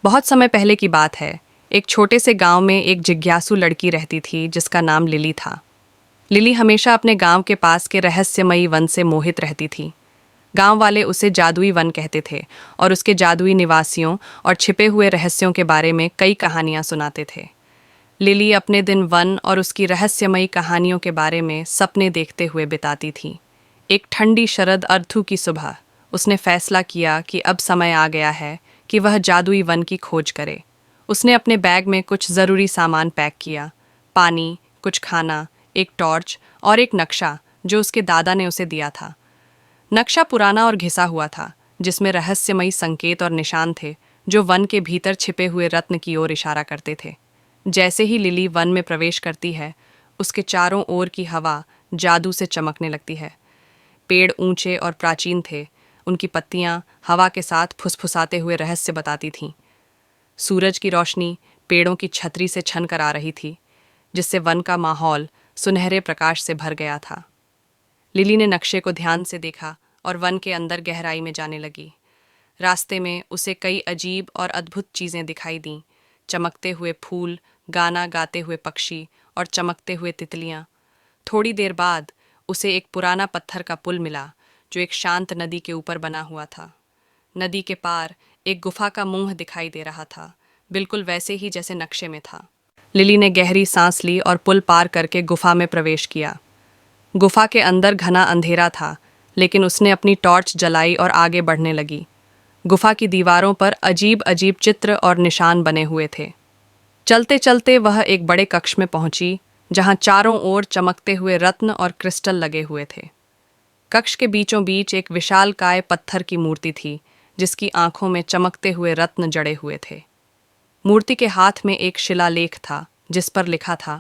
बहुत समय पहले की बात है। एक छोटे से गांव में एक जिज्ञासु लड़की रहती थी जिसका नाम लिली था। लिली हमेशा अपने गांव के पास के रहस्यमयी वन से मोहित रहती थी। गांव वाले उसे जादुई वन कहते थे और उसके जादुई निवासियों और छिपे हुए रहस्यों के बारे में कई कहानियां सुनाते थे। लिली अपने दिन वन और उसकी रहस्यमयी कहानियों के बारे में सपने देखते हुए बिताती थी। एक ठंडी शरद अर्थु की सुबह उसने फैसला किया कि अब समय आ गया है कि वह जादुई वन की खोज करे। उसने अपने बैग में कुछ ज़रूरी सामान पैक किया। पानी, कुछ खाना, एक टॉर्च और एक नक्शा जो उसके दादा ने उसे दिया था। नक्शा पुराना और घिसा हुआ था, जिसमें रहस्यमयी संकेत और निशान थे जो वन के भीतर छिपे हुए रत्न की ओर इशारा करते थे। जैसे ही लिली वन में प्रवेश करती है, उसके चारों ओर की हवा जादू से चमकने लगती है। पेड़ ऊंचे और प्राचीन थे, उनकी पत्तियां हवा के साथ फुसफुसाते हुए रहस्य बताती थीं। सूरज की रोशनी पेड़ों की छतरी से छन कर आ रही थी, जिससे वन का माहौल सुनहरे प्रकाश से भर गया था। लिली ने नक्शे को ध्यान से देखा और वन के अंदर गहराई में जाने लगी। रास्ते में उसे कई अजीब और अद्भुत चीज़ें दिखाई दीं। चमकते हुए फूल, गाना गाते हुए पक्षी और चमकते हुए तितलियां। थोड़ी देर बाद उसे एक पुराना पत्थर का पुल मिला जो एक शांत नदी के ऊपर बना हुआ था। नदी के पार एक गुफा का मुंह दिखाई दे रहा था, बिल्कुल वैसे ही जैसे नक्शे में था। लिली ने गहरी सांस ली और पुल पार करके गुफा में प्रवेश किया। गुफा के अंदर घना अंधेरा था, लेकिन उसने अपनी टॉर्च जलाई और आगे बढ़ने लगी। गुफा की दीवारों पर अजीब अजीब चित्र और निशान बने हुए थे। चलते चलते वह एक बड़े कक्ष में पहुंची, जहां चारों ओर चमकते हुए रत्न और क्रिस्टल लगे हुए थे। कक्ष के बीचों बीच एक विशालकाय पत्थर की मूर्ति थी, जिसकी आंखों में चमकते हुए रत्न जड़े हुए थे। मूर्ति के हाथ में एक शिलालेख था, जिस पर लिखा था,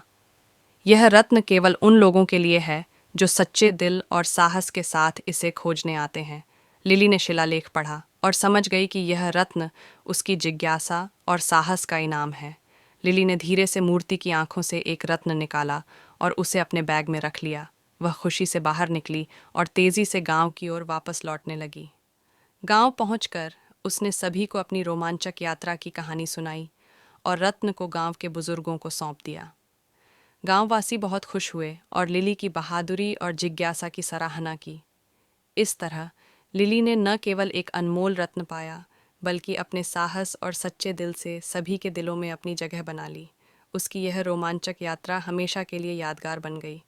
यह रत्न केवल उन लोगों के लिए है जो सच्चे दिल और साहस के साथ इसे खोजने आते हैं। लिली ने शिलालेख पढ़ा और समझ गई कि यह रत्न उसकी जिज्ञासा और साहस का इनाम है। लिली ने धीरे से मूर्ति की आंखों से एक रत्न निकाला और उसे अपने बैग में रख लिया। वह खुशी से बाहर निकली और तेजी से गांव की ओर वापस लौटने लगी। गांव पहुंचकर उसने सभी को अपनी रोमांचक यात्रा की कहानी सुनाई और रत्न को गांव के बुजुर्गों को सौंप दिया। गांववासी बहुत खुश हुए और लिली की बहादुरी और जिज्ञासा की सराहना की। इस तरह लिली ने न केवल एक अनमोल रत्न पाया, बल्कि अपने साहस और सच्चे दिल से सभी के दिलों में अपनी जगह बना ली। उसकी यह रोमांचक यात्रा हमेशा के लिए यादगार बन गई।